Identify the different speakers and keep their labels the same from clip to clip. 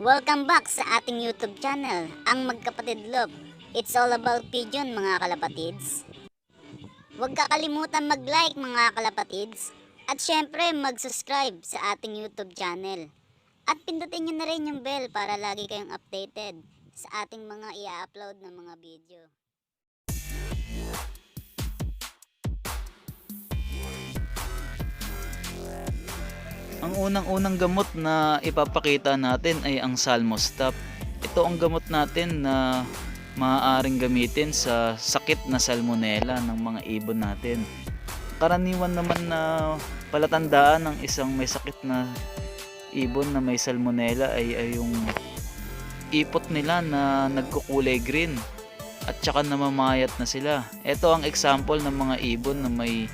Speaker 1: Welcome back sa ating YouTube channel, ang Magkapatid Love. It's all about pigeon mga kalapatids. Huwag kakalimutan mag-like mga kalapatids. At syempre mag-subscribe sa ating YouTube channel. At pindutin nyo na rin yung bell para lagi kayong updated sa ating mga i-upload na mga video.
Speaker 2: Ang unang-unang gamot na ipapakita natin ay ang Salmostop. Ito ang gamot natin na maaaring gamitin sa sakit na salmonella ng mga ibon natin. Karaniwan naman na palatandaan ng isang may sakit na ibon na may salmonella ay yung ipot nila na nagkukulay green at saka namamayat na sila. Ito ang example ng mga ibon na may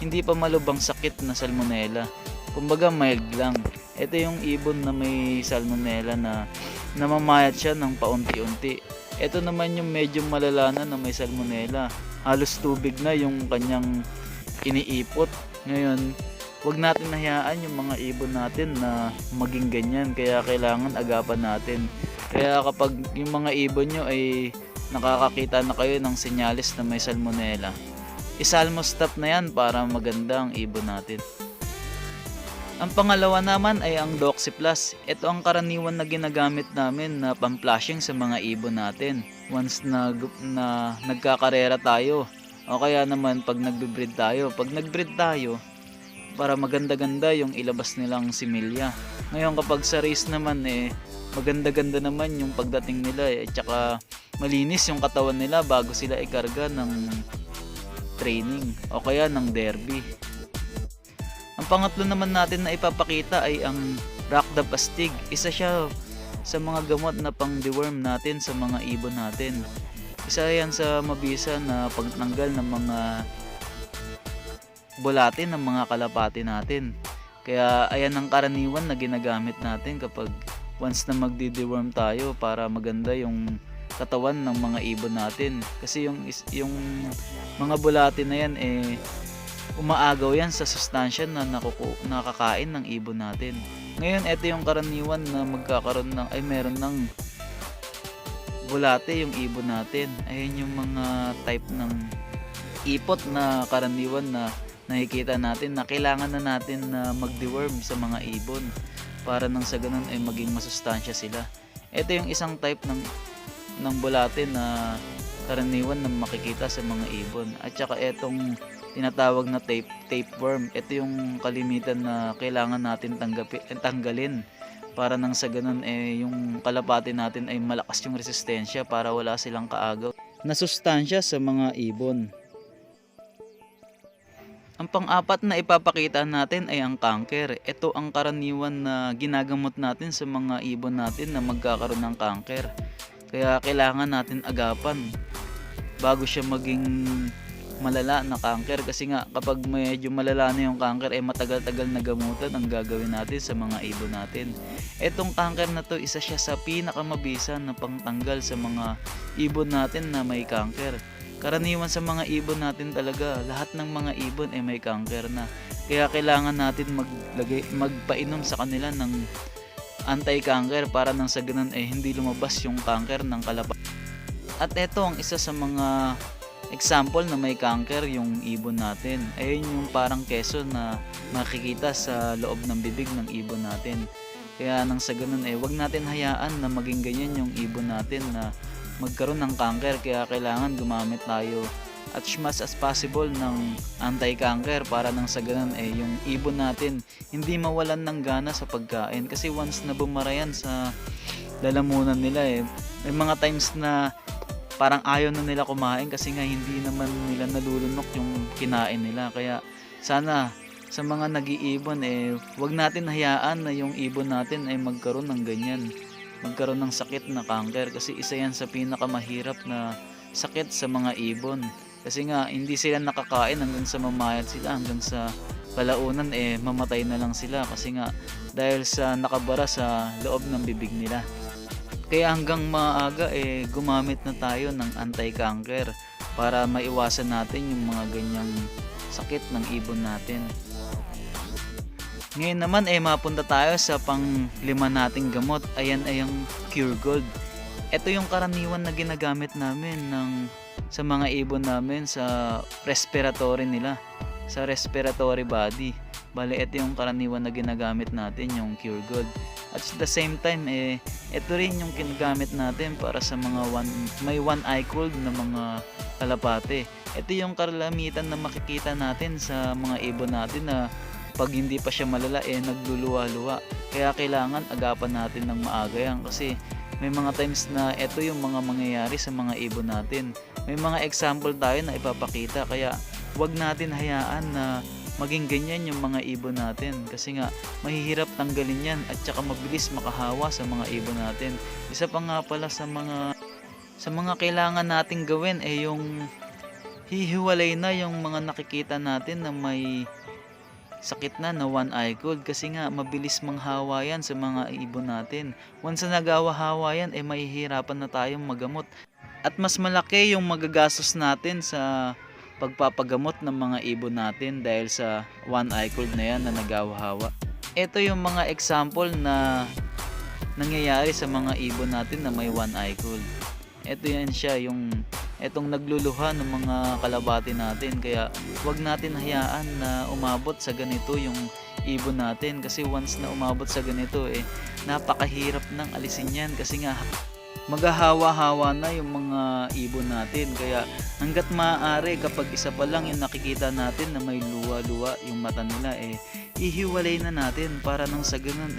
Speaker 2: hindi pa malubhang sakit na salmonella. Kumbaga mild lang. Ito yung ibon na may salmonella na namamayat siya ng paunti-unti. Ito naman yung medyo malala na may salmonella. Halos tubig na yung kanyang iniipot. Ngayon, wag natin hayaan yung mga ibon natin na maging ganyan. Kaya kailangan agapan natin. Kaya kapag yung mga ibon nyo ay nakakakita na kayo ng senyales na may salmonella, i-Salmostop na yan para maganda ang ibon natin. Ang pangalawa naman ay ang Doxy Plus. Ito ang karaniwan na ginagamit namin na pamflashing sa mga ibon natin. Once na nagkakarera tayo o kaya naman pag nagbe-breed tayo. Pag nag-breed tayo, para maganda-ganda yung ilabas nilang similya. Ngayon kapag sa race naman maganda-ganda naman yung pagdating nila tsaka malinis yung katawan nila bago sila ikarga ng training o kaya ng derby. Ang pangatlo naman natin na ipapakita ay ang Rockdab Astig. Isa siya sa mga gamot na pang-deworm natin sa mga ibon natin. Isa yan sa mabisa na pagtanggal ng mga bulate ng mga kalapati natin. Kaya ayan ang karaniwan na ginagamit natin kapag once na magdi-deworm tayo para maganda yung katawan ng mga ibon natin. Kasi yung mga bulate na yan umaagaw yan sa sustansya na nakakain ng ibon natin. Ngayon, ito yung karaniwan na magkakaroon ng meron ng bulate yung ibon natin. Ayan yung mga type ng ipot na karaniwan na nakikita natin na kailangan na natin na mag-deworm sa mga ibon para nang sa ganun ay maging masustansya sila. Ito yung isang type ng bulate na karaniwan na makikita sa mga ibon. At saka etong tinatawag na tapeworm. Ito yung kalimitan na kailangan natin tanggalin para nang sa ganun yung kalapati natin ay malakas yung resistensya para wala silang kaagaw na sustansya sa mga ibon. Ang pang-apat na ipapakita natin ay ang cancer. Ito ang karaniwan na ginagamot natin sa mga ibon natin na magkakaroon ng cancer. Kaya kailangan natin agapan bago siya maging malala na cancer, kasi nga kapag medyo malala na yung cancer matagal-tagal na gamutan ang gagawin natin sa mga ibon natin. Etong cancer na to, isa siya sa pinakamabisa na pangtanggal sa mga ibon natin na may cancer. Karaniwan sa mga ibon natin talaga, lahat ng mga ibon may cancer na. Kaya kailangan natin magpainom sa kanila ng anti-cancer para nang sa ganun hindi lumabas yung cancer ng kalapati. At ito ang isa sa mga example na may cancer yung ibon natin. Ayun yung parang keso na makikita sa loob ng bibig ng ibon natin. Kaya nang sa ganun wag natin hayaan na maging ganyan yung ibon natin na magkaroon ng cancer. Kaya kailangan gumamit tayo as much as possible ng anti-cancer para nang sa ganun yung ibon natin hindi mawalan ng gana sa pagkain. Kasi once na bumarayan sa lalamunan nila may mga times na parang ayaw na nila kumain kasi nga hindi naman nila nalulunok yung kinain nila. Kaya sana sa mga nag-iibon wag natin hayaan na yung ibon natin magkaroon ng ganyan, magkaroon ng sakit na cancer, kasi isa yan sa pinakamahirap na sakit sa mga ibon. Kasi nga hindi sila nakakain hanggang sa mamayat sila, hanggang sa kalaunan mamatay na lang sila kasi nga dahil sa nakabara sa loob ng bibig nila. Kaya hanggang maaga gumamit na tayo ng anti-cancer para maiwasan natin yung mga ganyang sakit ng ibon natin. Ngayon naman mapunta tayo sa pang-lima nating gamot. Ayan ay ang Cure Gold. Ito yung karaniwan na ginagamit namin sa mga ibon namin sa respiratory nila, sa respiratory body. Bale, ito yung karaniwan na ginagamit natin, yung Cure Gold. At the same time, ito rin yung ginagamit natin para sa mga may one eye cold na mga kalapate. Ito yung karamitan na makikita natin sa mga ibon natin na pag hindi pa siya malala nagluluwa-luwa. Kaya kailangan agapan natin ng maaga yan kasi may mga times na ito yung mga mangyayari sa mga ibon natin. May mga example tayo na ipapakita, kaya wag natin hayaan na maging ganyan yung mga ibon natin kasi nga mahihirap tanggalin yan at saka mabilis makahawa sa mga ibon natin. Isa pa nga pala sa mga kailangan nating gawin yung hihiwalay na yung mga nakikita natin na may sakit na one eye cold kasi nga mabilis manghawa yan sa mga ibon natin. Once na nagawa-hawa yan mahihirapan na tayong magamot at mas malaki yung magagastos natin sa pagpapagamot ng mga ibon natin dahil sa one eye cold na yan na nagawa-hawa. Ito yung mga example na nangyayari sa mga ibon natin na may one eye cold. Ito yan siya, etong nagluluha ng mga kalabati natin, kaya wag natin hayaan na umabot sa ganito yung ibon natin kasi once na umabot sa ganito napakahirap nang alisin yan kasi nga maghahawa-hawa na yung mga ibon natin. Kaya hanggat maaari kapag isa pa lang yung nakikita natin na may luwa-luwa yung mata nila ihiwalay na natin para nang sa ganun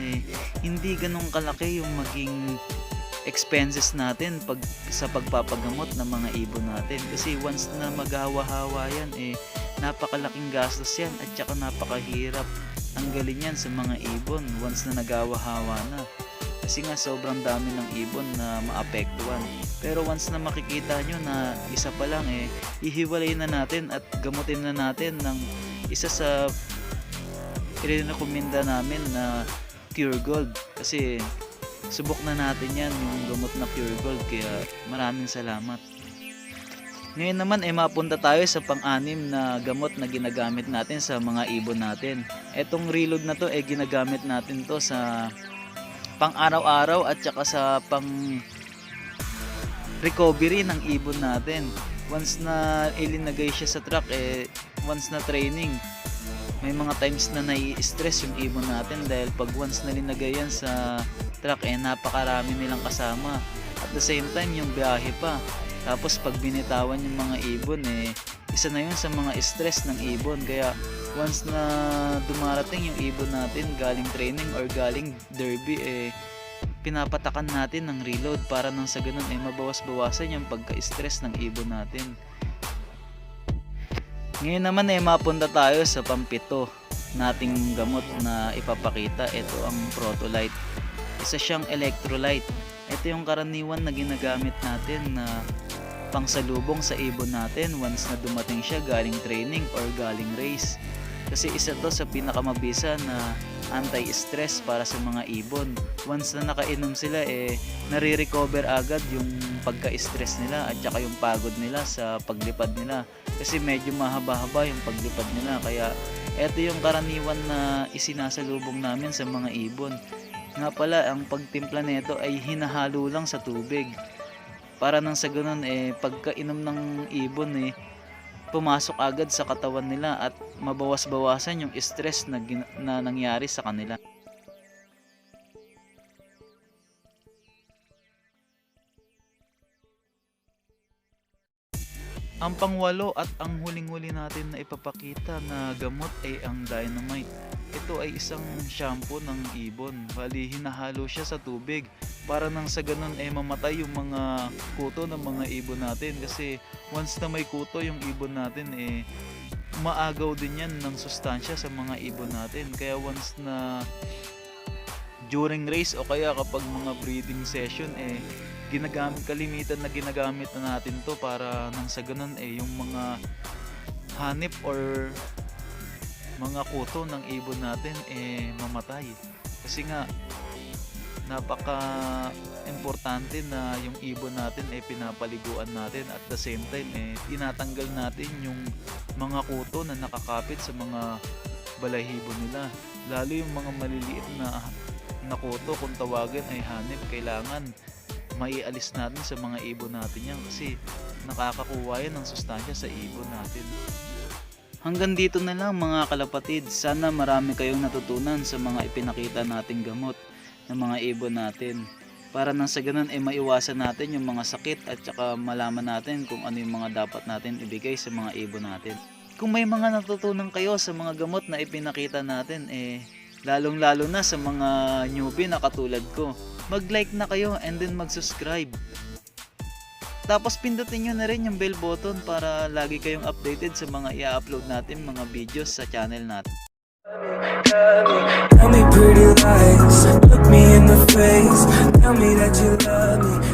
Speaker 2: hindi ganun kalaki yung maging expenses natin sa pagpapagamot ng mga ibon natin kasi once na maghawa-hawa yan napakalaking gastos yan at saka napakahirap tanggalin yan sa mga ibon once na nagawa-hawa na kasi nga sobrang dami ng ibon na maapektuhan. Pero once na makikita nyo na isa pa lang ihiwalay na natin at gamutin na natin ng isa sa i-recommenda namin na Cure Gold kasi subok na natin yan yung gamot na Pure Gold, kaya maraming salamat. Ngayon naman mapunta tayo sa pang-anim na gamot na ginagamit natin sa mga ibon natin. Etong reload na to ginagamit natin to sa pang araw-araw at saka sa pang recovery ng ibon natin. Once na ilinagay siya sa truck once na training, may mga times na nai-stress yung ibon natin dahil pag once na linagay yan sa truck napakarami nilang kasama at the same time yung biyahe pa, tapos pag binitawan yung mga ibon isa na yun sa mga stress ng ibon. Kaya once na dumarating yung ibon natin galing training or galing derby pinapatakan natin ng reload para nang sa ganun mabawas-bawasan yung pagka-stress ng ibon natin. Ngayon naman mapunta tayo sa pampito nating gamot na ipapakita. Ito ang Protolite. Isa siyang electrolyte. Ito yung karaniwan na ginagamit natin na pangsalubong sa ibon natin once na dumating siya galing training or galing race. Kasi isa to sa pinakamabisa na anti-stress para sa mga ibon. Once na nakainom sila nare-recover agad yung pagka-stress nila at saka yung pagod nila sa paglipad nila. Kasi medyo mahaba-haba yung paglipad nila. Kaya ito yung karaniwan na isinasalubong namin sa mga ibon. Nga pala, ang pagtimpla nito ay hinahalo lang sa tubig. Para nang sa ganun pagkainom ng ibon pumasok agad sa katawan nila at mabawas-bawasan yung stress na nangyari sa kanila. Ang pangwalo at ang huling-huli natin na ipapakita na gamot ay ang Dynamite. Ito ay isang shampoo ng ibon. Bali, hinahalo siya sa tubig para nang sa ganun mamatay yung mga kuto ng mga ibon natin. Kasi once na may kuto yung ibon natin maagaw din yan ng sustansya sa mga ibon natin. Kaya once na during race o kaya kapag mga breeding session kalimitan na ginagamit na natin to para nang sa ganun yung mga hanip or mga kuto ng ibon natin mamatay. Kasi nga napaka importante na yung ibon natin pinapaliguan natin at the same time tinatanggal natin yung mga kuto na nakakapit sa mga balahibo nila. lalo yung mga maliliit na kuto kung tawagin ay hanip, kailangan maialis natin sa mga ibon natin yan kasi nakakakuha yan ng sustansya sa ibon natin. Hanggang dito na lang mga kalapatid, sana marami kayong natutunan sa mga ipinakita nating gamot ng mga ibon natin, para nang sa ganun ay maiwasan natin yung mga sakit at saka malaman natin kung ano yung mga dapat natin ibigay sa mga ibon natin. Kung may mga natutunan kayo sa mga gamot na ipinakita natin, lalong lalo na sa mga newbie na katulad ko, mag-like na kayo and then mag-subscribe. Tapos pindutin nyo na rin yung bell button para lagi kayong updated sa mga i-upload natin mga videos sa channel natin.
Speaker 3: Tell me pretty lies, look me in the face, tell me that you love me.